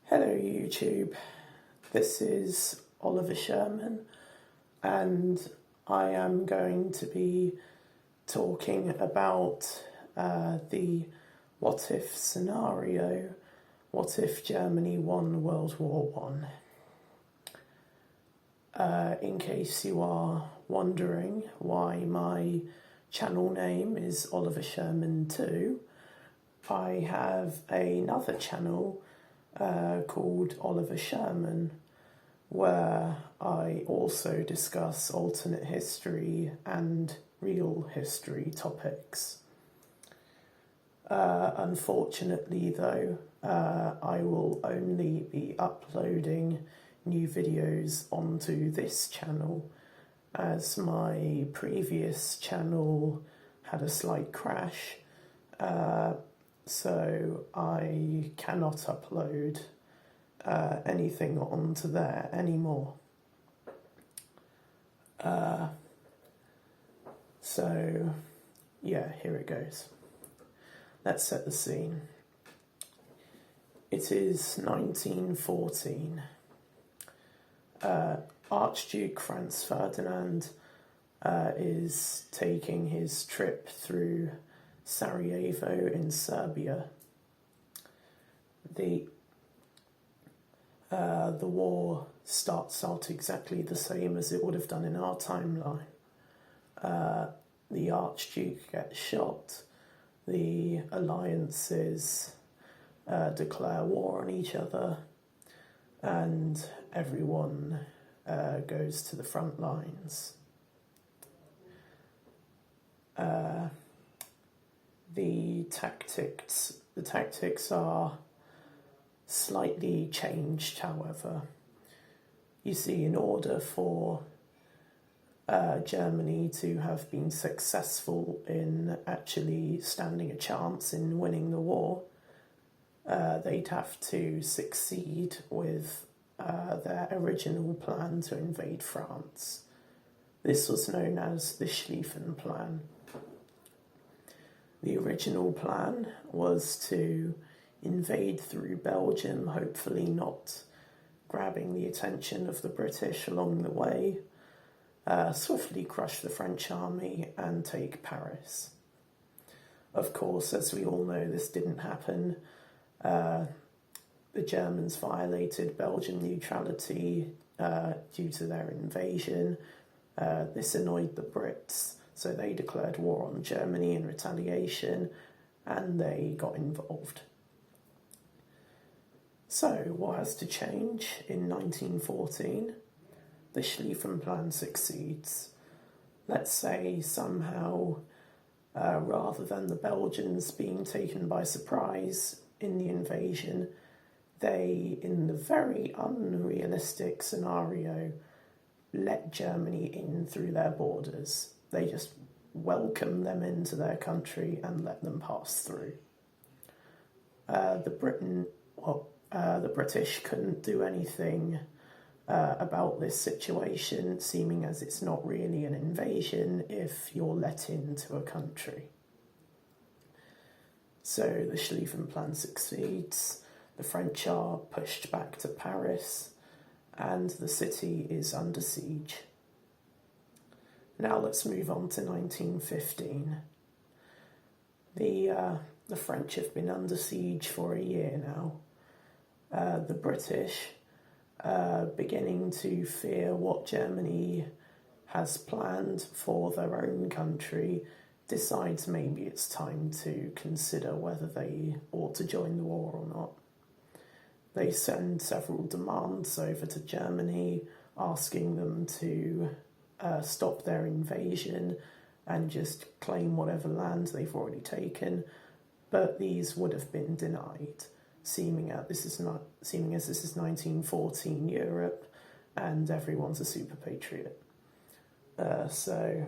Hello YouTube, this is Oliver Sherman and I am going to be talking about the what if scenario, what if Germany won World War One. In case you are wondering why my channel name is Oliver Sherman 2, I have another channel called Oliver Sherman, where I also discuss alternate history and real history topics. Unfortunately though, I will only be uploading new videos onto this channel as my previous channel had a slight crash. So I cannot upload anything onto there anymore. So yeah, here it goes. Let's set the scene. It is 1914. Archduke Franz Ferdinand is taking his trip through Sarajevo in Serbia. The war starts out exactly the same as it would have done in our timeline. The Archduke gets shot, the alliances declare war on each other, and everyone goes to the front lines. The tactics are slightly changed, however. You see, in order for Germany to have been successful in actually standing a chance in winning the war, they'd have to succeed with their original plan to invade France. This was known as the Schlieffen Plan. The original plan was to invade through Belgium, hopefully not grabbing the attention of the British along the way, swiftly crush the French army and take Paris. Of course, as we all know, this didn't happen. The Germans violated Belgian neutrality due to their invasion. This annoyed the Brits, so they declared war on Germany in retaliation, and they got involved. So, what has to change in 1914? The Schlieffen Plan succeeds. Let's say somehow, rather than the Belgians being taken by surprise in the invasion, they, in the very unrealistic scenario, let Germany in through their borders. They just welcome them into their country and let them pass through. The British couldn't do anything about this situation, seeming as it's not really an invasion if you're let into a country. So the Schlieffen Plan succeeds, the French are pushed back to Paris, and the city is under siege. Now let's move on to 1915. The French have been under siege for a year now. The British, beginning to fear what Germany has planned for their own country, decides maybe it's time to consider whether they ought to join the war or not. They send several demands over to Germany, asking them to stop their invasion and just claim whatever land they've already taken, but these would have been denied, seeming as this is 1914 Europe and everyone's a super patriot. So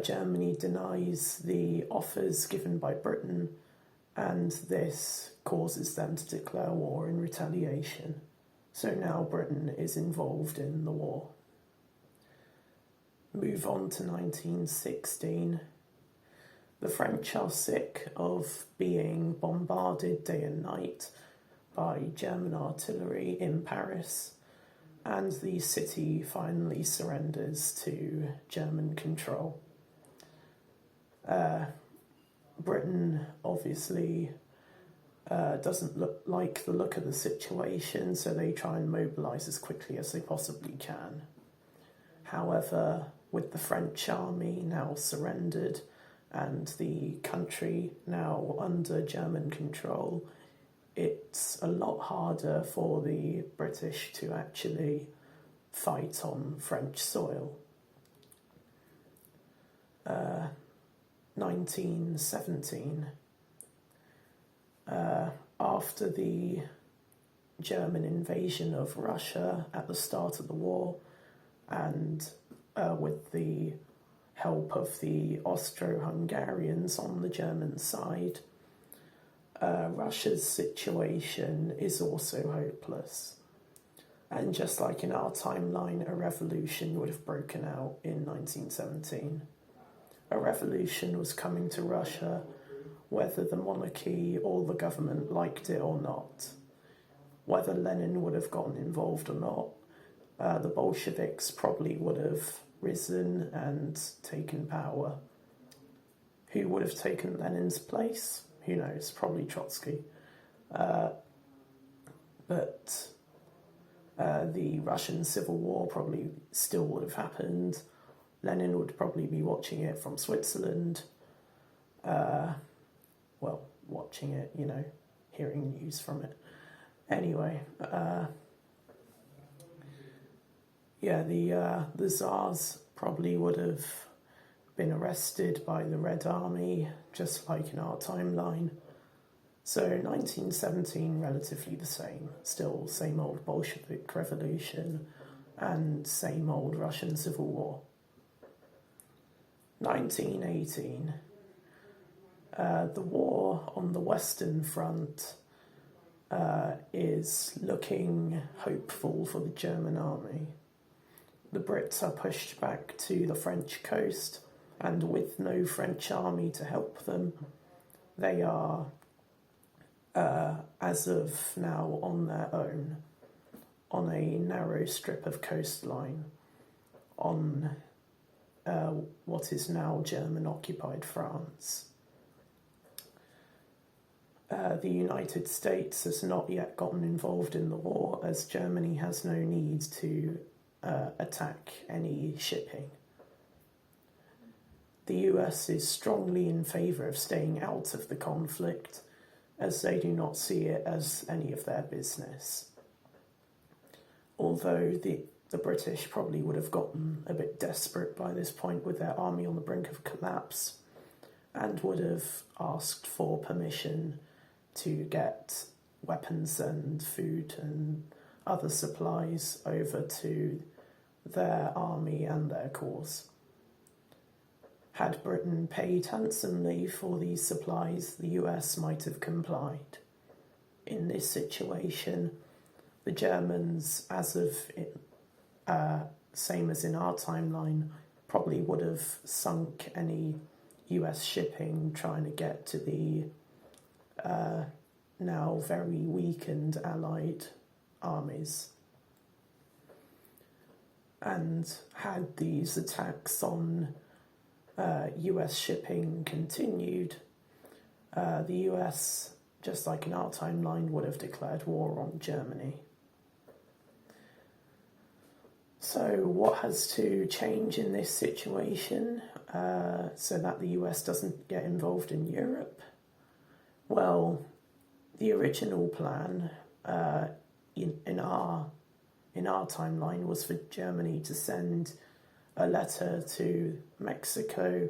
Germany denies the offers given by Britain, and this causes them to declare war in retaliation. So now Britain is involved in the war. Move on to 1916. The French are sick of being bombarded day and night by German artillery in Paris, and the city finally surrenders to German control. Britain obviously doesn't like the look of the situation, so they try and mobilise as quickly as they possibly can. However, with the French army now surrendered and the country now under German control, it's a lot harder for the British to actually fight on French soil. 1917, after the German invasion of Russia at the start of the war, and with the help of the Austro-Hungarians on the German side, Russia's situation is also hopeless. And just like in our timeline, a revolution would have broken out in 1917. A revolution was coming to Russia, whether the monarchy or the government liked it or not. Whether Lenin would have gotten involved or not, the Bolsheviks probably would have risen and taken power. Who would have taken Lenin's place? Who knows? Probably Trotsky. But the Russian Civil War probably still would have happened. Lenin would probably be watching it from Switzerland. Watching it, hearing news from it. Anyway, the Tsars probably would have been arrested by the Red Army, just like in our timeline. So 1917, relatively the same. Still same old Bolshevik revolution and same old Russian Civil War. 1918, the war on the Western Front is looking hopeful for the German army. The Brits are pushed back to the French coast, and with no French army to help them, they are, as of now, on their own, on a narrow strip of coastline, on what is now German-occupied France. The United States has not yet gotten involved in the war, as Germany has no need to attack any shipping. The US is strongly in favour of staying out of the conflict, as they do not see it as any of their business. Although the British probably would have gotten a bit desperate by this point with their army on the brink of collapse, and would have asked for permission to get weapons and food and other supplies over to their army and their cause. Had Britain paid handsomely for these supplies, the US might have complied. In this situation, the Germans, as of same as in our timeline, probably would have sunk any US shipping trying to get to the now very weakened Allied armies. And had these attacks on US shipping continued, the US, just like in our timeline, would have declared war on Germany. So what has to change in this situation so that the US doesn't get involved in Europe? Well, the original plan in our timeline was for Germany to send a letter to Mexico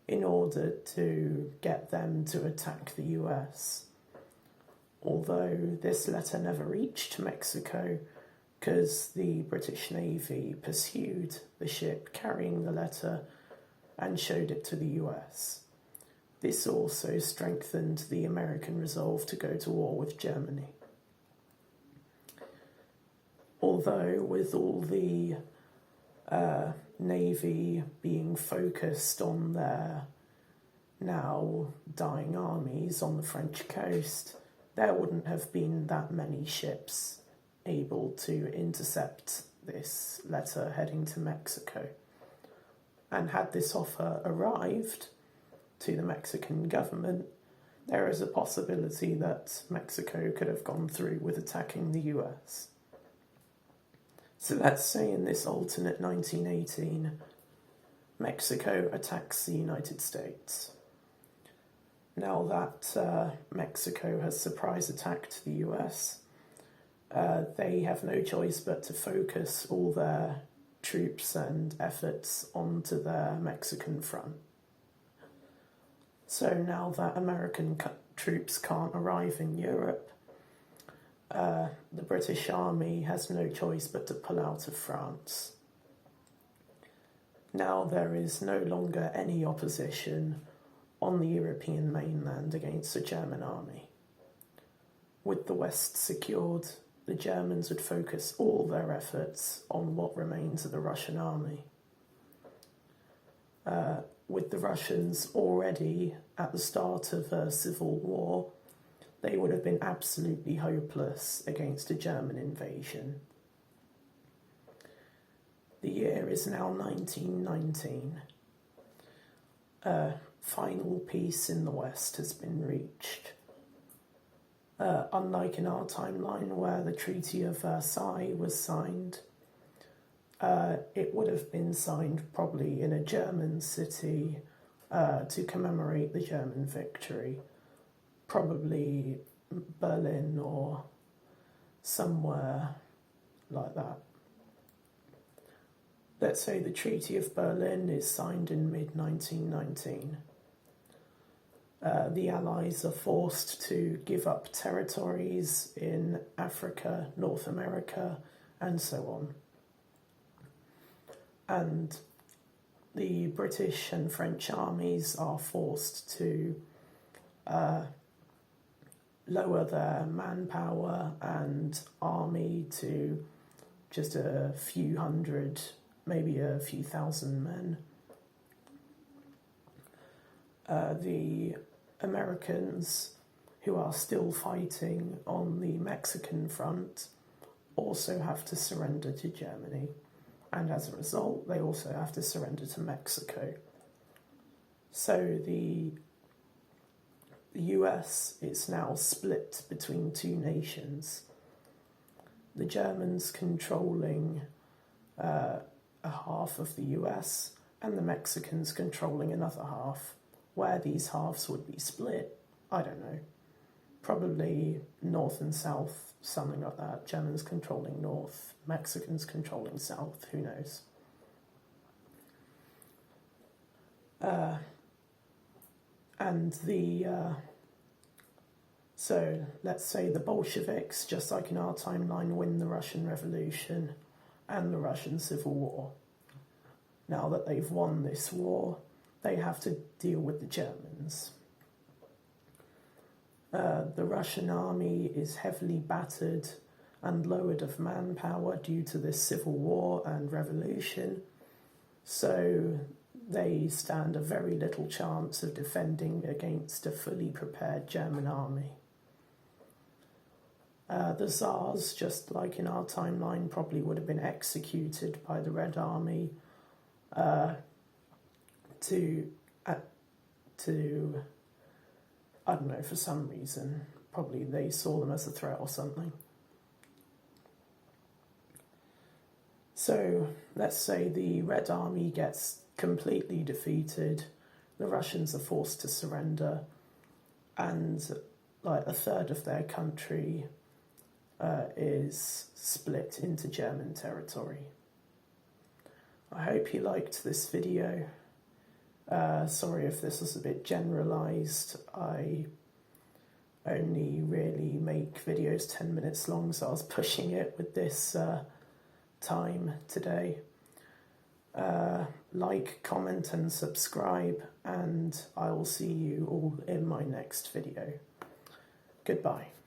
in order to get them to attack the US. Although this letter never reached Mexico, because the British Navy pursued the ship carrying the letter and showed it to the US. This also strengthened the American resolve to go to war with Germany. Although with all the Navy being focused on their now dying armies on the French coast, there wouldn't have been that many ships able to intercept this letter heading to Mexico. And had this offer arrived to the Mexican government, there is a possibility that Mexico could have gone through with attacking the US. So let's say in this alternate 1918, Mexico attacks the United States. Now that Mexico has surprise attacked the US, they have no choice but to focus all their troops and efforts onto their Mexican front. So now that American troops can't arrive in Europe, the British Army has no choice but to pull out of France. Now there is no longer any opposition on the European mainland against the German army. With the West secured, the Germans would focus all their efforts on what remains of the Russian army. With the Russians already at the start of a civil war, they would have been absolutely hopeless against a German invasion. The year is now 1919. Final peace in the West has been reached. Unlike in our timeline where the Treaty of Versailles was signed, it would have been signed probably in a German city to commemorate the German victory, probably Berlin or somewhere like that. Let's say the Treaty of Berlin is signed in mid-1919. The Allies are forced to give up territories in Africa, North America, and so on. And the British and French armies are forced to lower their manpower and army to just a few hundred, maybe a few thousand men. The Americans, who are still fighting on the Mexican front, also have to surrender to Germany. And as a result, they also have to surrender to Mexico. So the US is now split between two nations. The Germans controlling a half of the US and the Mexicans controlling another half. Where these halves would be split, I don't know. Probably north and south, something like that. Germans controlling north, Mexicans controlling south, who knows. So let's say the Bolsheviks, just like in our timeline, win the Russian Revolution and the Russian Civil War. Now that they've won this war, they have to deal with the Germans. The Russian army is heavily battered and lowered of manpower due to this civil war and revolution, so they stand a very little chance of defending against a fully prepared German army. The Tsars, just like in our timeline, probably would have been executed by the Red Army to I don't know, for some reason. Probably they saw them as a threat or something. So let's say the Red Army gets completely defeated, the Russians are forced to surrender, and like a third of their country is split into German territory. I hope you liked this video. Sorry if this was a bit generalised. I only really make videos 10 minutes long, so I was pushing it with this time today. Like, comment and subscribe, and I will see you all in my next video. Goodbye.